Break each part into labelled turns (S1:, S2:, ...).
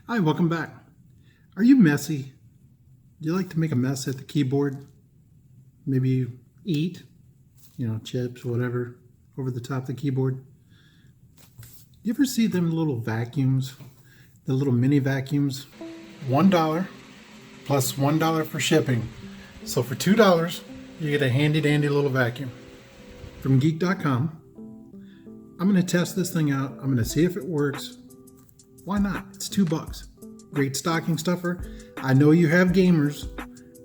S1: Hi, welcome back. Are you messy? Do you like to make a mess at the keyboard? Maybe you eat, chips, whatever, over the top of the keyboard. You ever see them little vacuums, the little mini vacuums? $1 plus $1 for shipping. So for $2, you get a handy dandy little vacuum from geek.com. I'm going to test this thing out. I'm going to see if it works. Why not? It's $2. Great stocking stuffer. I know you have gamers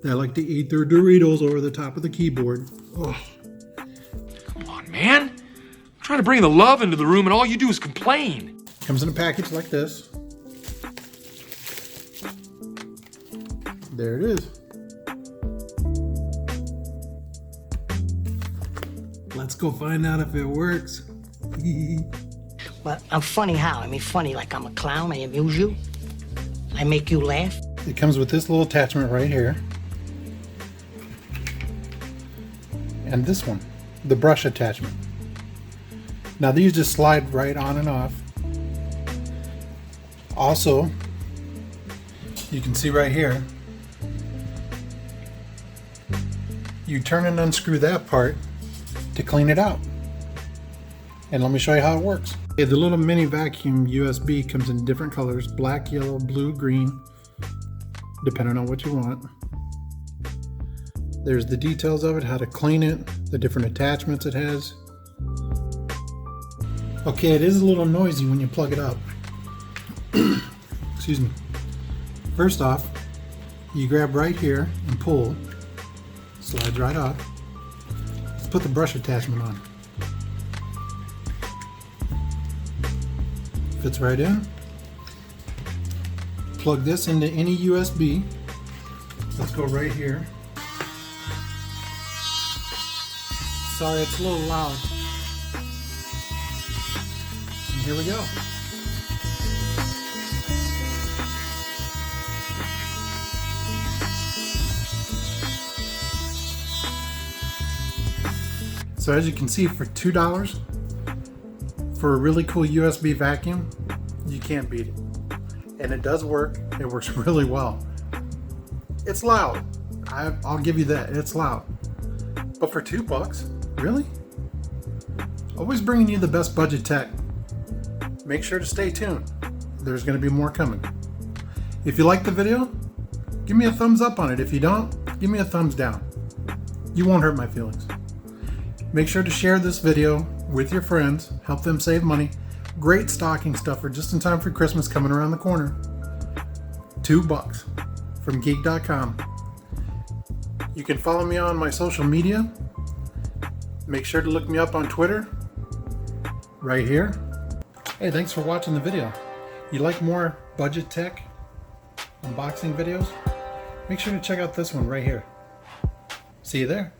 S1: that like to eat their Doritos over the top of the keyboard. Oh.
S2: Come on, man. I'm trying to bring the love into the room and all you do is complain.
S1: Comes in a package like this. There it is. Let's go find out if it works.
S3: Well, I'm funny how? I mean, funny like I'm a clown, I amuse you, I make you laugh.
S1: It comes with this little attachment right here. And this one, the brush attachment. Now these just slide right on and off. Also, you can see right here, you turn and unscrew that part to clean it out. And let me show you how it works. Okay, the little mini vacuum USB comes in different colors: black, yellow, blue, green, depending on what you want. There's the details of it, how to clean it, the different attachments it has. Okay, it is a little noisy when you plug it up. Excuse me. First off, you grab right here and pull. Slides right off. Let's put the brush attachment on. Fits right in. Plug this into any USB. Let's go right here. Sorry, it's a little loud. And here we go. So as you can see, for $2, for a really cool USB vacuum, you can't beat it. And it does work. It works really well. It's loud. I'll give you that. It's loud. But for $2, really? Always bringing you the best budget tech. Make sure to stay tuned. There's going to be more coming. If you like the video, give me a thumbs up on it. If you don't, give me a thumbs down. You won't hurt my feelings. Make sure to share this video with your friends. Help them save money. Great stocking stuffer just in time for Christmas coming around the corner. $2 from geek.com. You can follow me on my social media. Make sure to look me up on Twitter. Right here. Hey, thanks for watching the video. You like more budget tech unboxing videos? Make sure to check out this one right here. See you there.